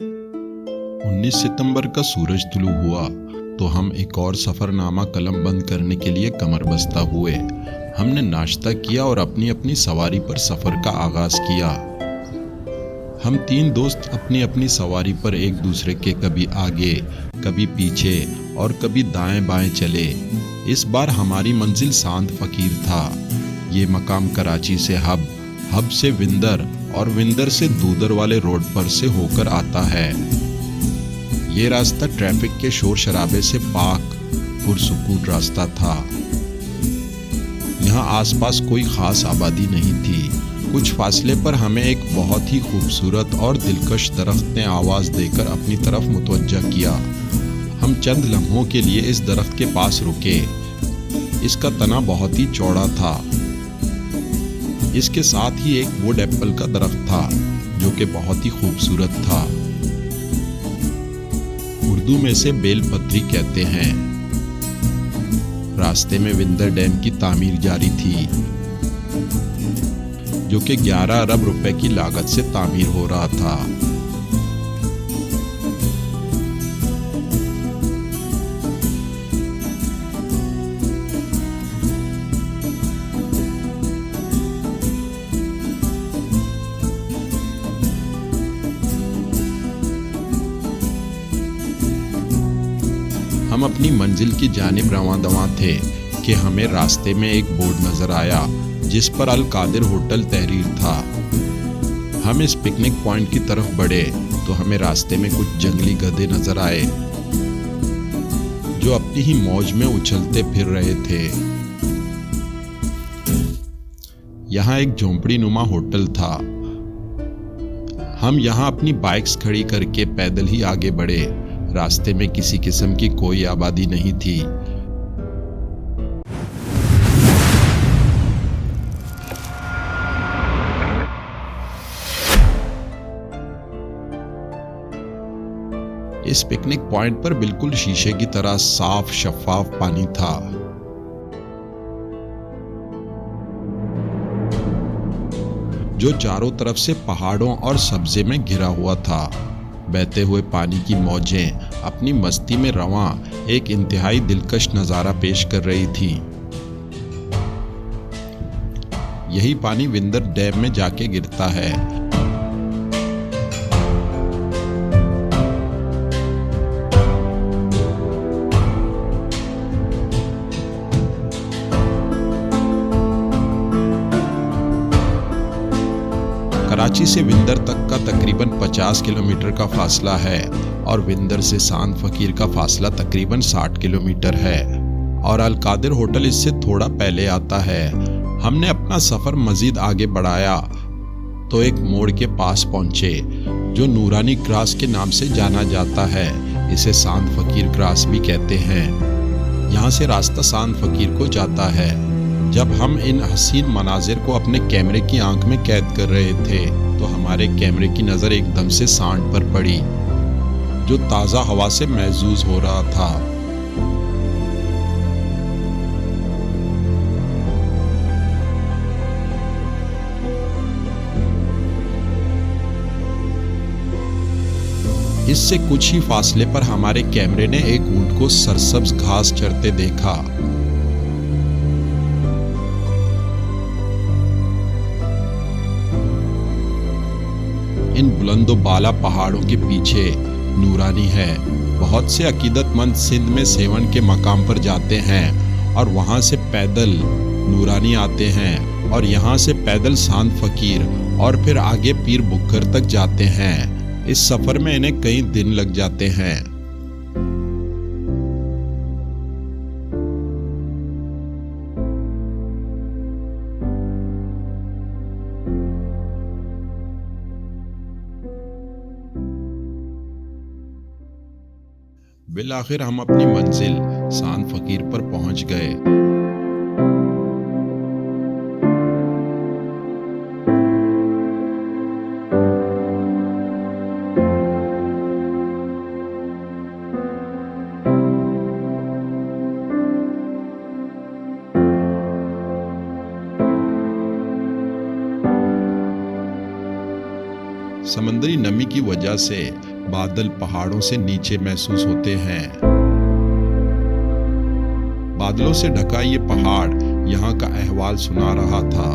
19 सितंबर का सूरज तुलू हुआ तो हम एक और सफ़रनामा कलम बंद करने के लिए कमर बस्ता हुए। हमने नाश्ता किया और अपनी अपनी सवारी पर सफ़र का आगाज़ किया। हम 3 दोस्त अपनी अपनी सवारी पर एक दूसरे के कभी आगे, कभी पीछे और कभी दाएं बाएं चले। इस बार हमारी मंजिल सांद फकीर था। ये मकाम कराची से हब से विंदर और विंदर से दूदर वाले रोड पर से होकर आता है। ये रास्ता ट्रैफिक के शोर शराबे से पाक पुरसुकून रास्ता था। यहाँ आसपास कोई खास आबादी नहीं थी। कुछ फासले पर हमें एक बहुत ही खूबसूरत और दिलकश दरख्त ने आवाज़ देकर अपनी तरफ मुतवज्जा किया। हम चंद लम्हों के लिए इस दरख्त के पास रुके। इसका तना बहुत ही चौड़ा था। इसके साथ ही एक वुड एप्पल का दरख्त था जो कि बहुत ही खूबसूरत था। उर्दू में से बेलपत्री कहते हैं। रास्ते में विंदर डैम की तामीर जारी थी जो कि 11 अरब रुपए की लागत से तामीर हो रहा था। हम अपनी मंजिल की जानिब रवां दवां थे कि हमें रास्ते में एक बोर्ड नजर आया जिस पर अल कादिर होटल तहरीर था। हम इस पिकनिक पॉइंट की तरफ बढ़े तो हमें रास्ते में कुछ जंगली गधे नजर आए जो अपनी ही मौज में उछलते फिर रहे थे। यहाँ एक झोंपड़ी नुमा होटल था। हम यहाँ अपनी बाइक्स खड़ी करके पैदल ही आगे बढ़े। रास्ते में किसी किस्म की कोई आबादी नहीं थी। इस पिकनिक पॉइंट पर बिल्कुल शीशे की तरह साफ शफाफ पानी था। जो चारों तरफ से पहाड़ों और सब्जे में घिरा हुआ था। बहते हुए पानी की मौजें अपनी मस्ती में रवां एक इंतहाई दिलकश नज़ारा पेश कर रही थी। यही पानी विंदर डैम में जाके गिरता है। कराची से विंदर तक का तकरीबन 50 किलोमीटर का फासला है और विंदर से सांद फकीर का फासला तकरीबन 60 किलोमीटर है और अल कादिर होटल इससे थोड़ा पहले आता है। हमने अपना सफ़र मजीद आगे बढ़ाया तो एक मोड़ के पास पहुंचे जो नूरानी क्रॉस के नाम से जाना जाता है। इसे सांद फकीर क्रॉस भी कहते हैं। यहाँ से रास्ता सांद फकीर को जाता है। जब हम इन हसीन मनाजिर को अपने कैमरे की आंख में कैद कर रहे थे तो हमारे कैमरे की नज़र एकदम से सांड पर पड़ी जो ताज़ा हवा से महजूज हो रहा था। इससे कुछ ही फासले पर हमारे कैमरे ने एक ऊंट को सरसब्ज घास चरते देखा। इन बुलंदो बाला पहाड़ों के पीछे नूरानी है। बहुत से अकीदतमंद सिंध में सेवन के मकाम पर जाते हैं और वहाँ से पैदल नूरानी आते हैं और यहाँ से पैदल सांद फकीर और फिर आगे पीर बुक्कर तक जाते हैं। इस सफ़र में इन्हें कई दिन लग जाते हैं। बिलाखिर हम अपनी मंजिल सांद फकीर पर पहुंच गए। समंदरी नमी की वजह से बादल पहाड़ों से नीचे महसूस होते हैं। बादलों से ढका ये पहाड़ यहाँ का अहवाल सुना रहा था।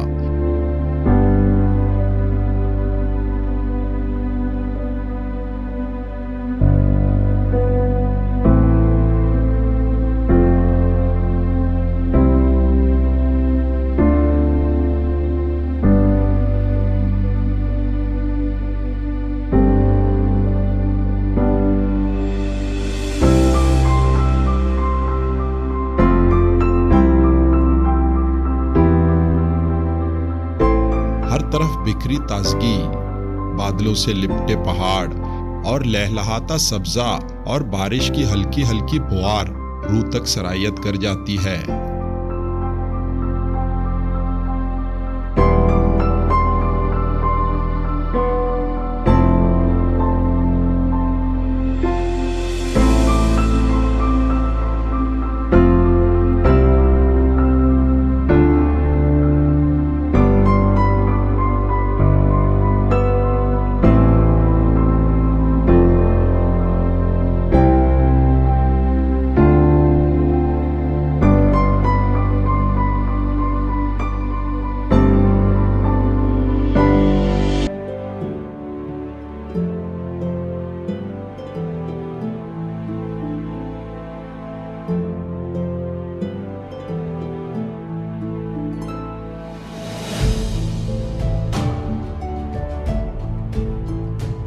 हर तरफ बिखरी ताजगी, बादलों से लिपटे पहाड़ और लहलहाता सब्जा और बारिश की हल्की हल्की फुहार रूह तक सरायत कर जाती है।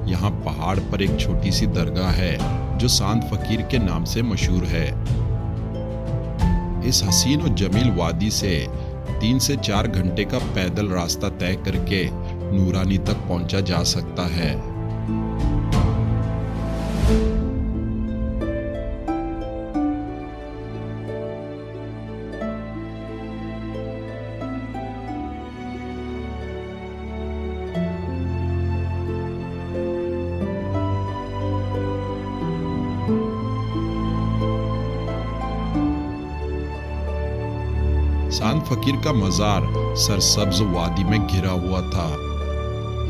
यहाँ पहाड़ पर एक छोटी सी दरगाह है जो सांद फकीर के नाम से मशहूर है। इस हसीन और जमील वादी से 3 से 4 घंटे का पैदल रास्ता तय करके नूरानी तक पहुंचा जा सकता है। सांद फकीर का मजार सरसब्ज वादी में घिरा हुआ था।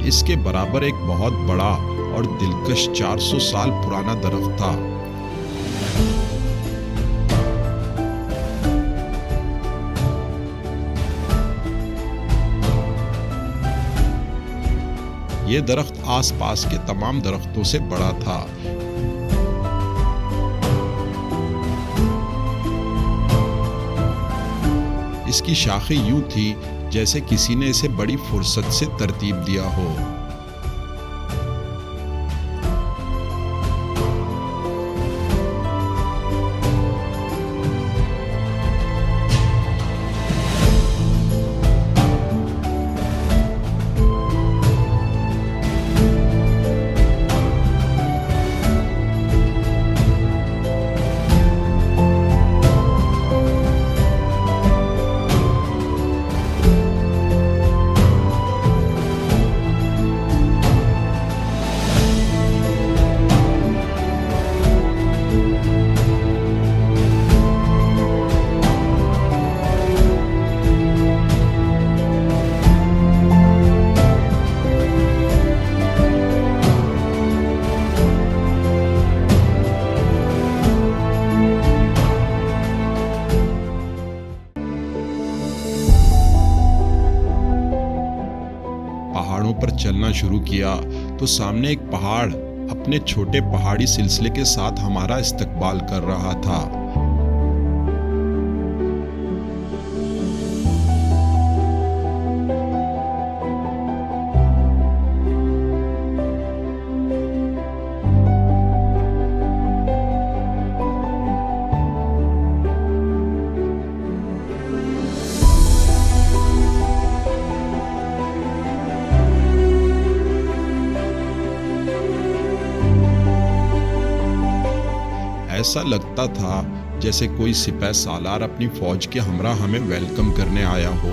इसके बराबर एक बहुत बड़ा और दिलकश 400 साल पुराना दरख्त था। यह दरख्त आसपास के तमाम दरख्तों से बड़ा था। इसकी शाखें यूं थी जैसे किसी ने इसे बड़ी फुर्सत से तरतीब दिया हो। पहाड़ों पर चलना शुरू किया तो सामने एक पहाड़ अपने छोटे पहाड़ी सिलसिले के साथ हमारा इस्तकबाल कर रहा था। ऐसा लगता था जैसे कोई सिपह सालार अपनी फौज के हमरा हमें वेलकम करने आया हो।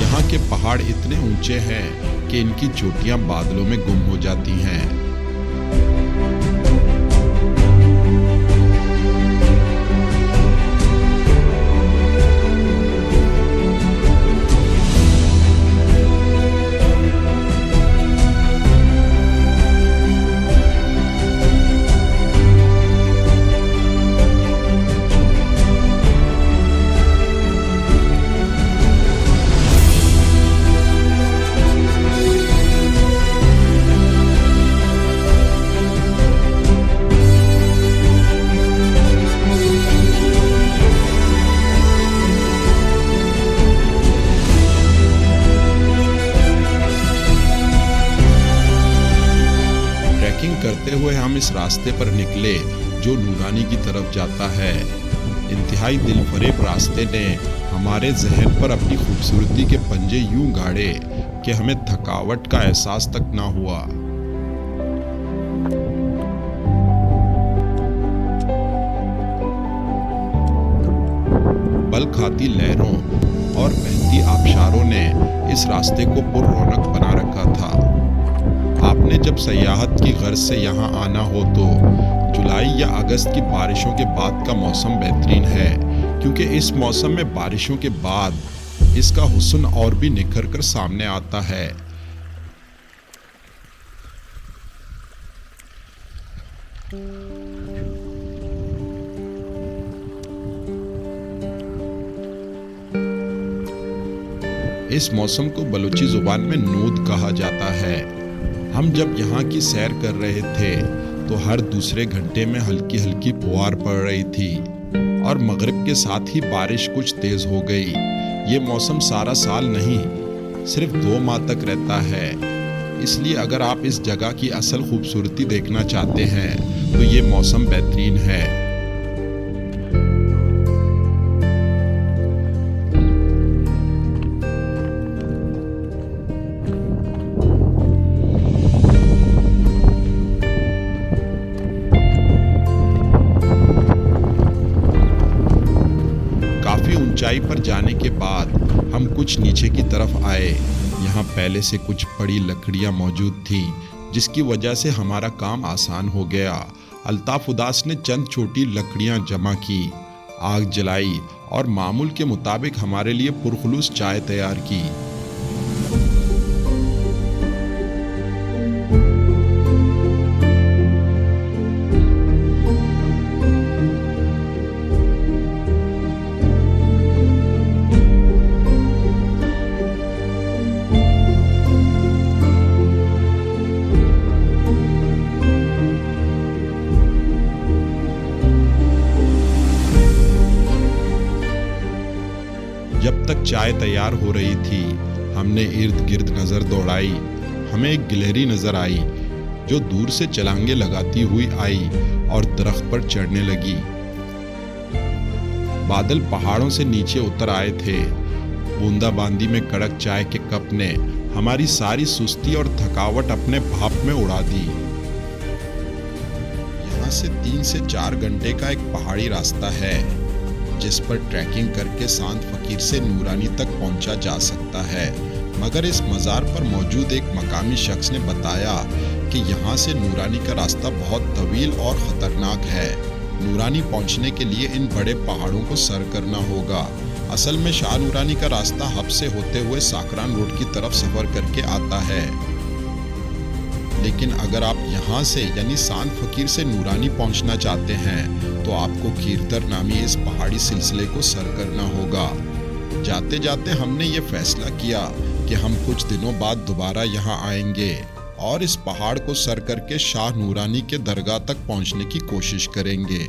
यहाँ के पहाड़ इतने ऊंचे हैं कि इनकी चोटियां बादलों में गुम हो जाती हैं। इस रास्ते पर निकले जो नूरानी की तरफ जाता है। इंतहाई दिलफरेब रास्ते ने हमारे जहन पर अपनी खूबसूरती के पंजे यूं गाड़े कि हमें थकावट का एहसास तक ना हुआ। बल खाती लहरों और बहती आबशारों ने इस रास्ते को पुर रौनक बना रखा था। आपने जब सयाहत की गर्ज से यहाँ आना हो तो जुलाई या अगस्त की बारिशों के बाद का मौसम बेहतरीन है, क्योंकि इस मौसम में बारिशों के बाद इसका हुस्न और भी निखर कर सामने आता है। इस मौसम को बलूची जुबान में नूद कहा जाता है। हम जब यहाँ की सैर कर रहे थे तो हर दूसरे घंटे में हल्की हल्की फुहार पड़ रही थी और मगरिब के साथ ही बारिश कुछ तेज हो गई। ये मौसम सारा साल नहीं, सिर्फ 2 माह तक रहता है। इसलिए अगर आप इस जगह की असल खूबसूरती देखना चाहते हैं तो ये मौसम बेहतरीन है। ऊंचाई पर जाने के बाद हम कुछ नीचे की तरफ आए। यहाँ पहले से कुछ पड़ी लकड़ियाँ मौजूद थीं, जिसकी वजह से हमारा काम आसान हो गया। अल्ताफ उदास ने चंद छोटी लकड़ियाँ जमा की, आग जलाई और मामूल के मुताबिक हमारे लिए पुरखुलूस चाय तैयार की। जब तक चाय तैयार हो रही थी हमने इर्द गिर्द नजर दौड़ाई। हमें एक गिलहरी नजर आई जो दूर से छलांगे लगाती हुई आई और दरख्त पर चढ़ने लगी। बादल पहाड़ों से नीचे उतर आए थे। बूंदाबांदी में कड़क चाय के कप ने हमारी सारी सुस्ती और थकावट अपने भाप में उड़ा दी। यहाँ से 3 से 4 घंटे का एक पहाड़ी रास्ता है जिस पर ट्रैकिंग करके सांत फकीर से नूरानी तक पहुंचा जा सकता है, मगर इस मज़ार पर मौजूद एक मकामी शख्स ने बताया कि यहाँ से नूरानी का रास्ता बहुत तवील और ख़तरनाक है। नूरानी पहुँचने के लिए इन बड़े पहाड़ों को सर करना होगा। असल में शाह नूरानी का रास्ता हब से होते हुए साकरान रोड की तरफ सफ़र करके आता है, लेकिन अगर आप यहाँ से यानी सांत फकीर से नूरानी पहुँचना चाहते हैं तो आपको खीरदर नामी इस पहाड़ी सिलसिले को सर करना होगा। जाते जाते हमने ये फैसला किया कि हम कुछ दिनों बाद दोबारा यहाँ आएंगे और इस पहाड़ को सर करके शाह नूरानी के दरगाह तक पहुँचने की कोशिश करेंगे।